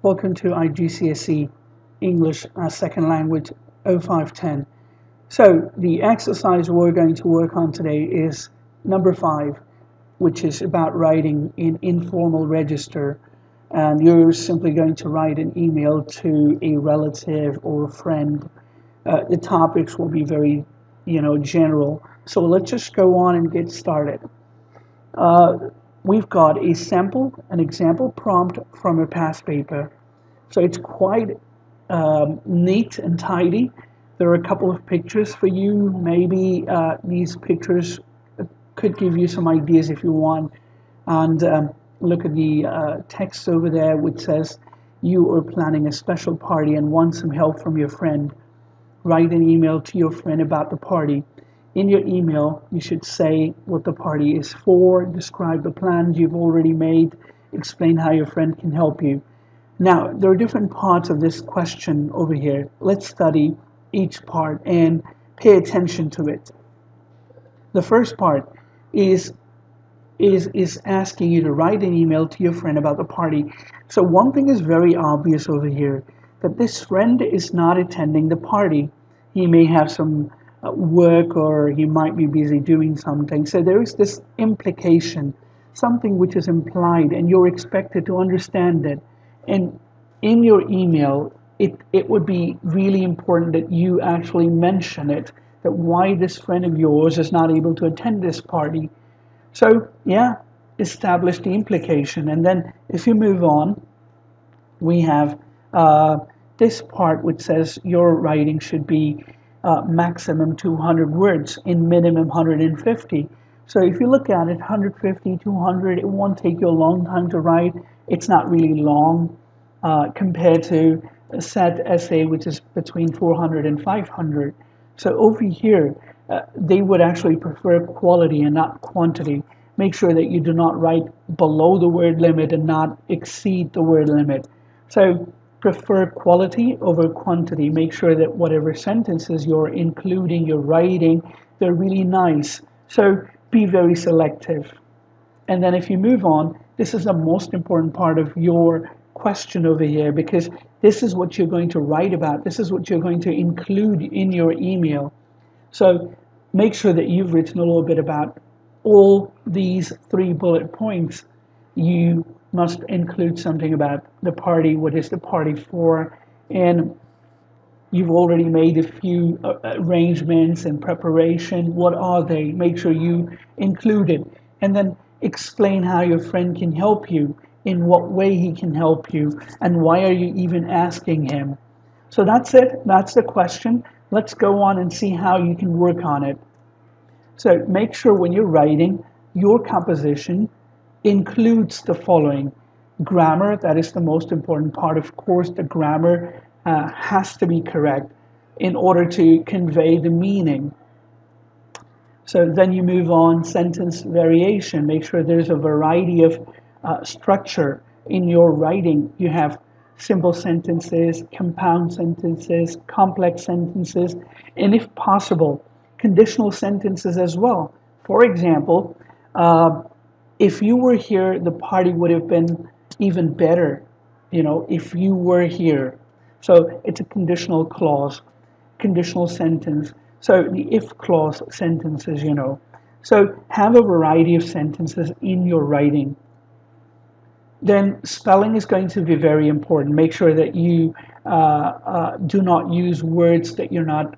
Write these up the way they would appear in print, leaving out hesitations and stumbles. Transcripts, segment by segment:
Welcome to IGCSE English as Second Language 0510. So the exercise we're going to work on today is number 5, which is about writing in informal register. And you're simply going to write an email to a relative or a friend. The topics will be very, general. So let's just go on and get started. We've got an example prompt from a past paper. So it's quite neat and tidy. There are a couple of pictures for you. Maybe these pictures could give you some ideas if you want. And look at the text over there, which says, you are planning a special party and want some help from your friend. Write an email to your friend about the party. In your email, you should say what the party is for, describe the plans you've already made, explain how your friend can help you. Now, there are different parts of this question over here. Let's study each part and pay attention to it. The first part is asking you to write an email to your friend about the party. So one thing is very obvious over here, that this friend is not attending the party. He may have some work, or he might be busy doing something. So there is this implication, something which is implied, and you're expected to understand it. And in your email, it would be really important that you actually mention it, that why this friend of yours is not able to attend this party. So yeah, establish the implication. And then if you move on, we have this part which says your writing should be maximum 200 words in minimum 150. So if you look at it, 150, 200, it won't take you a long time to write. It's not really long compared to a set essay, which is between 400 and 500. So over here, they would actually prefer quality and not quantity. Make sure that you do not write below the word limit and not exceed the word limit. So prefer quality over quantity. Make sure that whatever sentences you're including, you're writing, they're really nice. So be very selective. And then if you move on, this is the most important part of your question over here, because this is what you're going to write about. This is what you're going to include in your email. So make sure that you've written a little bit about all these 3 bullet points. You must include something about the party, what is the party for, and you've already made a few arrangements and preparation. What are they? Make sure you include it. And then explain how your friend can help you, in what way he can help you, and why are you even asking him. So that's it. That's the question. Let's go on and see how you can work on it. So make sure when you're writing, your composition includes the following. Grammar, that is the most important part. Of course, the grammar has to be correct in order to convey the meaning. So then you move on, sentence variation. Make sure there's a variety of structure in your writing. You have simple sentences, compound sentences, complex sentences, and if possible, conditional sentences as well. For example, if you were here, the party would have been even better, if you were here. So it's a conditional clause, conditional sentence. So the if clause sentences, So have a variety of sentences in your writing. Then spelling is going to be very important. Make sure that you do not use words that you're not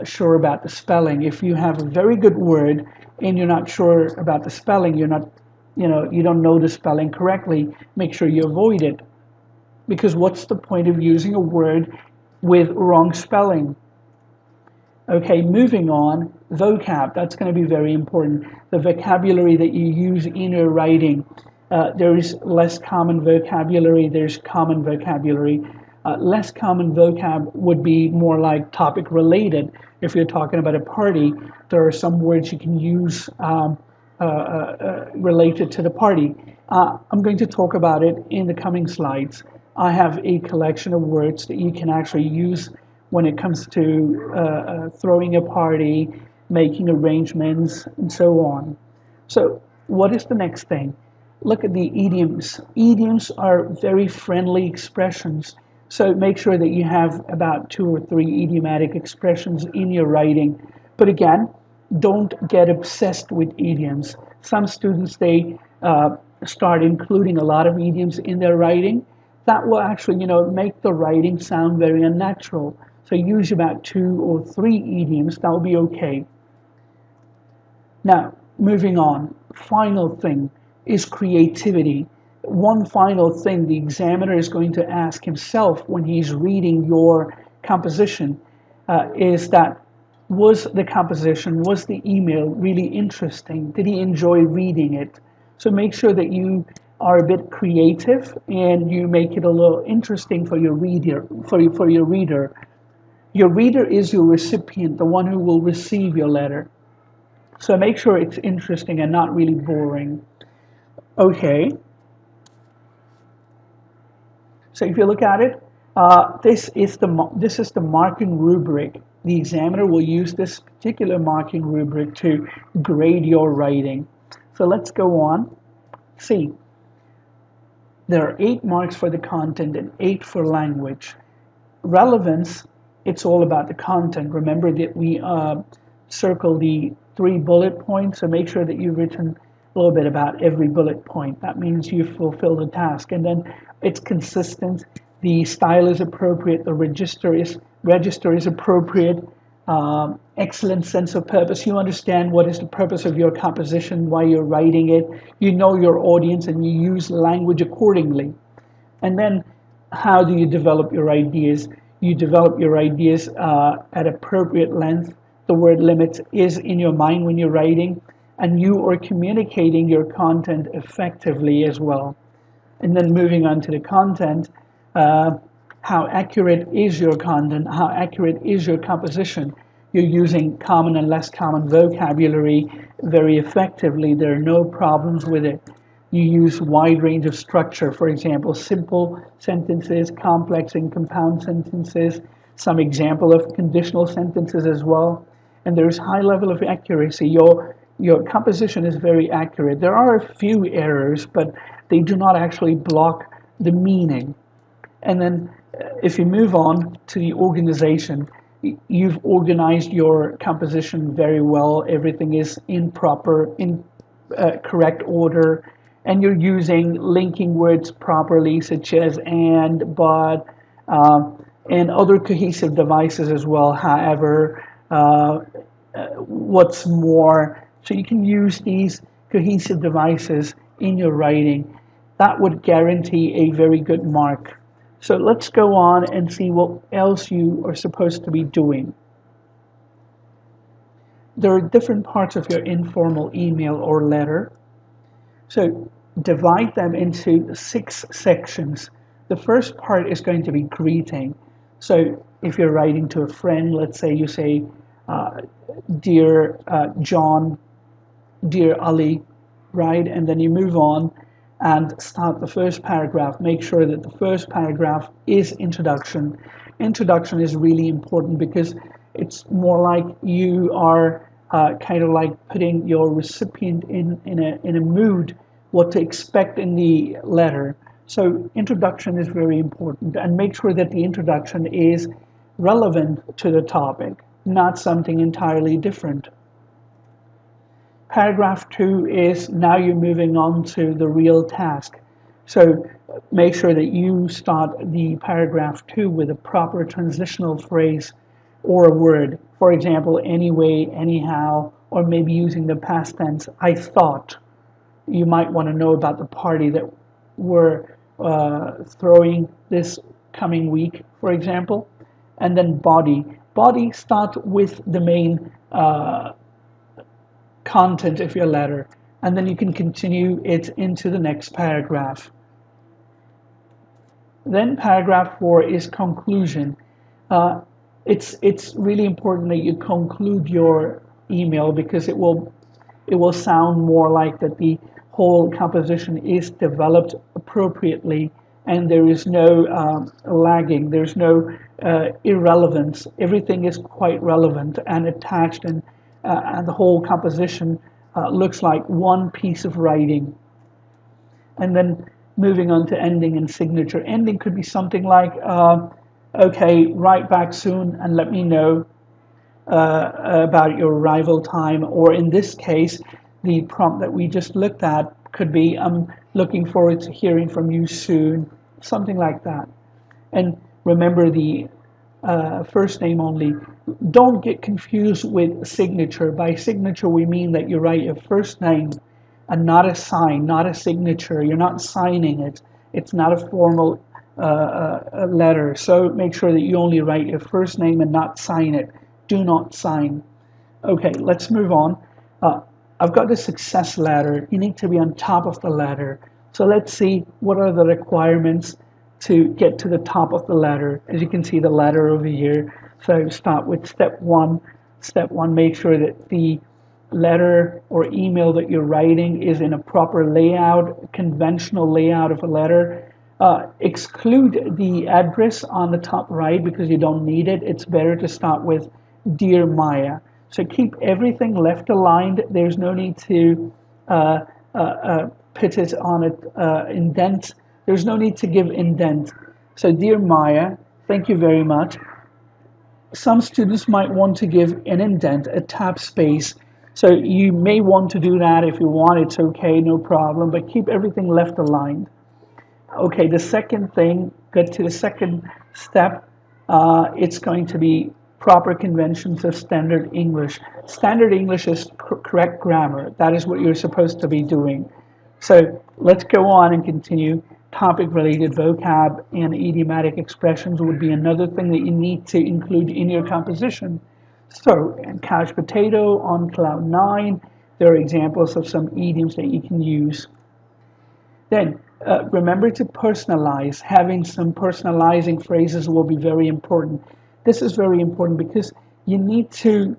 sure about the spelling. If you have a very good word and you're not sure about the spelling, you don't know the spelling correctly, make sure you avoid it. Because what's the point of using a word with wrong spelling? Okay, moving on, vocab, that's going to be very important. The vocabulary that you use in your writing. There is less common vocabulary, there's common vocabulary. Less common vocab would be more like topic related. If you're talking about a party, there are some words you can use related to the party. I'm going to talk about it in the coming slides. I have a collection of words that you can actually use when it comes to throwing a party, making arrangements, and so on. So what is the next thing? look at the idioms. Idioms are very friendly expressions. So make sure that you have about 2 or 3 idiomatic expressions in your writing. But again, don't get obsessed with idioms. Some students, they start including a lot of idioms in their writing. That will actually, make the writing sound very unnatural. So use about 2 or 3 idioms. That will be okay. Now, moving on, final thing is creativity. One final thing the examiner is going to ask himself when he's reading your composition is that, was the composition, was the email really interesting? Did he enjoy reading it? So make sure that you are a bit creative and you make it a little interesting for your reader. For your reader, your reader is your recipient, the one who will receive your letter. So make sure it's interesting and not really boring. Okay. So if you look at it, this is the marking rubric. The examiner will use this particular marking rubric to grade your writing. So let's go on. See, there are 8 marks for the content and 8 for language. Relevance, it's all about the content. Remember that we circle the 3 bullet points, so make sure that you've written a little bit about every bullet point. That means you've fulfilled the task. And then it's consistent, the style is appropriate, the register is appropriate, excellent sense of purpose. You understand what is the purpose of your composition, why you're writing it. You know your audience and you use language accordingly. And then how do you develop your ideas? You develop your ideas at appropriate length. The word limit is in your mind when you're writing, and you are communicating your content effectively as well. And then moving on to the content, how accurate is your content? How accurate is your composition? You're using common and less common vocabulary very effectively. There are no problems with it. You use wide range of structure, for example, simple sentences, complex and compound sentences, some example of conditional sentences as well. And there's high level of accuracy. Your composition is very accurate. There are a few errors, but they do not actually block the meaning. And then if you move on to the organization, you've organized your composition very well. Everything is in correct order, and you're using linking words properly, such as and, but, and other cohesive devices as well. However, what's more, so you can use these cohesive devices in your writing. That would guarantee a very good mark. So let's go on and see what else you are supposed to be doing. There are different parts of your informal email or letter. So divide them into 6 sections. The first part is going to be greeting. So if you're writing to a friend, let's say you say, Dear John, Dear Ali, right? And then you move on and start the first paragraph. Make sure that the first paragraph is introduction. Introduction is really important because it's more like you are kind of like putting your recipient in a mood, what to expect in the letter. So introduction is very important, and make sure that the introduction is relevant to the topic, not something entirely different. Paragraph 2 is now you're moving on to the real task. So make sure that you start the paragraph 2 with a proper transitional phrase or a word. For example, anyway, anyhow, or maybe using the past tense, I thought. You might want to know about the party that we're throwing this coming week, for example. And then body. Body, start with the main content of your letter, and then you can continue it into the next paragraph. Then paragraph 4 is conclusion. It's really important that you conclude your email because it will sound more like that the whole composition is developed appropriately and there is no lagging, there's no irrelevance. Everything is quite relevant and attached, and the whole composition looks like one piece of writing. And then moving on to ending and signature. Ending could be something like, okay, write back soon and let me know about your arrival time. Or in this case, the prompt that we just looked at could be, I'm looking forward to hearing from you soon, something like that. And remember the first name only. Don't get confused with signature. By signature, we mean that you write your first name and not a sign, not a signature. You're not signing it. It's not a formal letter. So make sure that you only write your first name and not sign it. Do not sign. Okay, let's move on. I've got the success ladder. You need to be on top of the ladder. So let's see what are the requirements to get to the top of the ladder. As you can see, the ladder over here. So start with step one. Step one, make sure that the letter or email that you're writing is in a proper layout, conventional layout of a letter. Exclude the address on the top right because you don't need it. It's better to start with Dear Maya. So keep everything left aligned. There's no need to put it on it indent. There's no need to give indent. So Dear Maya, thank you very much. Some students might want to give an indent, a tab space. So you may want to do that if you want. It's okay, no problem. But keep everything left aligned. Okay, the second thing, get to the second step. It's going to be proper conventions of standard English. Standard English is correct grammar. That is what you're supposed to be doing. So let's go on and continue. Topic-related vocab and idiomatic expressions would be another thing that you need to include in your composition. So, couch potato, on cloud nine, there are examples of some idioms that you can use. Then, remember to personalize. Having some personalizing phrases will be very important. This is very important because you need to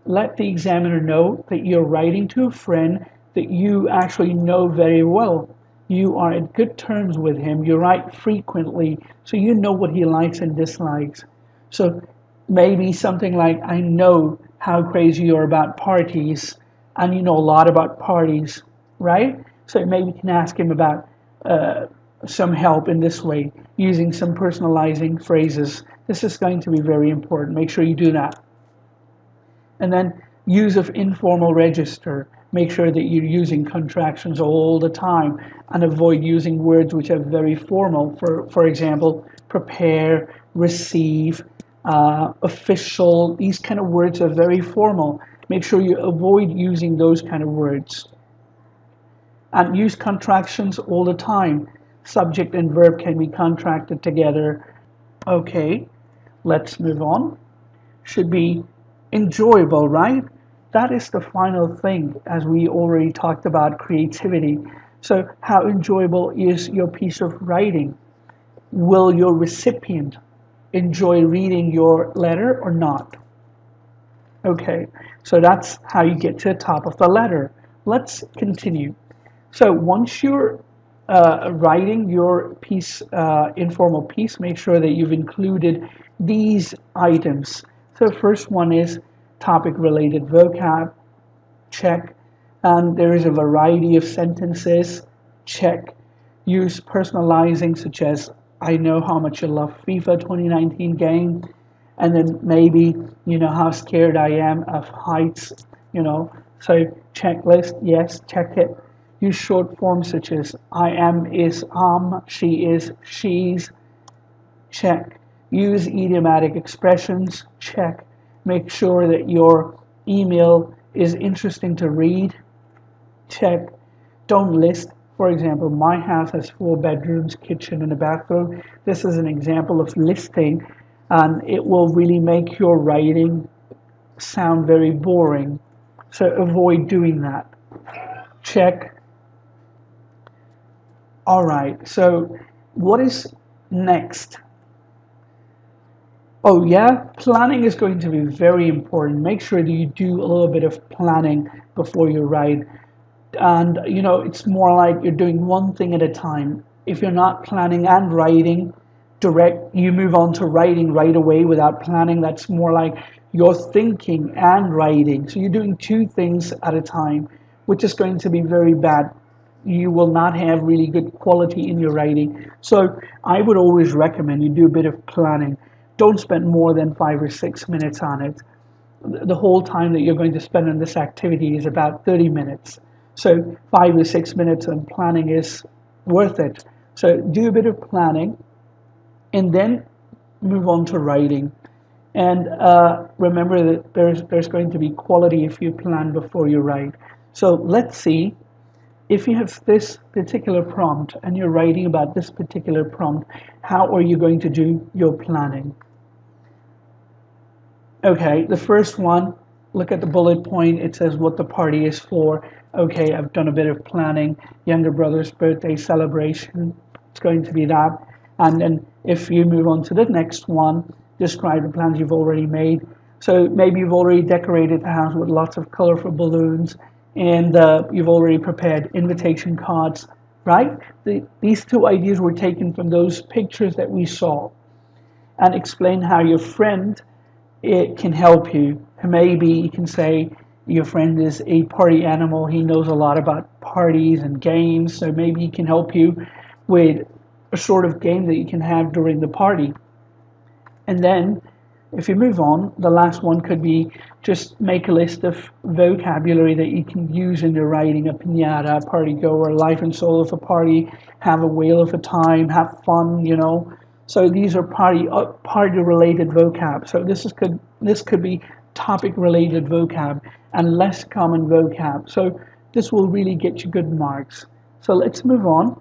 let the examiner know that you're writing to a friend that you actually know very well. You are at good terms with him. You write frequently, so you know what he likes and dislikes. So maybe something like, I know how crazy you're about parties, and you know a lot about parties, right? So maybe you can ask him about some help in this way, using some personalizing phrases. This is going to be very important. Make sure you do that. And then use of informal register. Make sure that you're using contractions all the time and avoid using words which are very formal. For example, prepare, receive, official. These kind of words are very formal. Make sure you avoid using those kind of words. And use contractions all the time. Subject and verb can be contracted together. Okay, let's move on. Should be enjoyable, right? That is the final thing, as we already talked about creativity. So how enjoyable is your piece of writing? Will your recipient enjoy reading your letter or not? Okay, so that's how you get to the top of the letter. Let's continue. So once you're writing your piece, informal piece, make sure that you've included these items. So the first one is topic-related vocab, check. And there is a variety of sentences, check. Use personalizing, such as, I know how much you love FIFA 2019 game. And then maybe, you know, how scared I am of heights, you know. So checklist, yes, check it. Use short forms such as I am, is, she is, she's, check. Use idiomatic expressions, check. Make sure that your email is interesting to read, check. Don't list. For example, my house has 4 bedrooms, kitchen, and a bathroom. This is an example of listing, and it will really make your writing sound very boring. So avoid doing that. Check. All right, so what is next? Oh yeah, planning is going to be very important. Make sure that you do a little bit of planning before you write. And you know, it's more like you're doing one thing at a time. If you're not planning and writing you move on to writing right away without planning. That's more like you're thinking and writing. So you're doing 2 things at a time, which is going to be very bad. you will not have really good quality in your writing. So I would always recommend you do a bit of planning. Don't spend more than 5 or 6 minutes on it. The whole time that you're going to spend on this activity is about 30 minutes. So 5 or 6 minutes on planning is worth it. So do a bit of planning and then move on to writing. And remember that there's going to be quality if you plan before you write. So let's see, if you have this particular prompt and you're writing about this particular prompt, how are you going to do your planning? Okay, the first one, look at the bullet point. It says what the party is for. Okay, I've done a bit of planning. Younger brother's birthday celebration. It's going to be that. And then if you move on to the next one, describe the plans you've already made. So maybe you've already decorated the house with lots of colorful balloons, and you've already prepared invitation cards, right? These two ideas were taken from those pictures that we saw. And explain how your friend, it can help you. Maybe you can say your friend is a party animal. He knows a lot about parties and games, so maybe he can help you with a sort of game that you can have during the party. And then if you move on, the last one could be just make a list of vocabulary that you can use in your writing. A piñata, party goer, life and soul of a party, have a whale of a time, have fun, you know. So these are party related vocab. So this could be topic related vocab and less common vocab. So this will really get you good marks. So let's move on.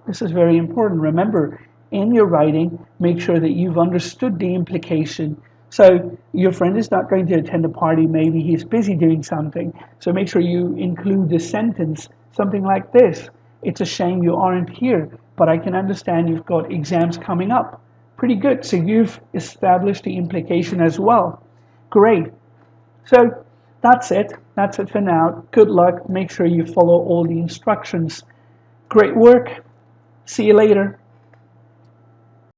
This is very important. Remember, in your writing, make sure that you've understood the implication. So your friend is not going to attend a party. Maybe he's busy doing something. So make sure you include the sentence, something like this. It's a shame you aren't here, but I can understand you've got exams coming up. Pretty good. So you've established the implication as well. Great. So that's it. That's it for now. Good luck. Make sure you follow all the instructions. Great work. See you later.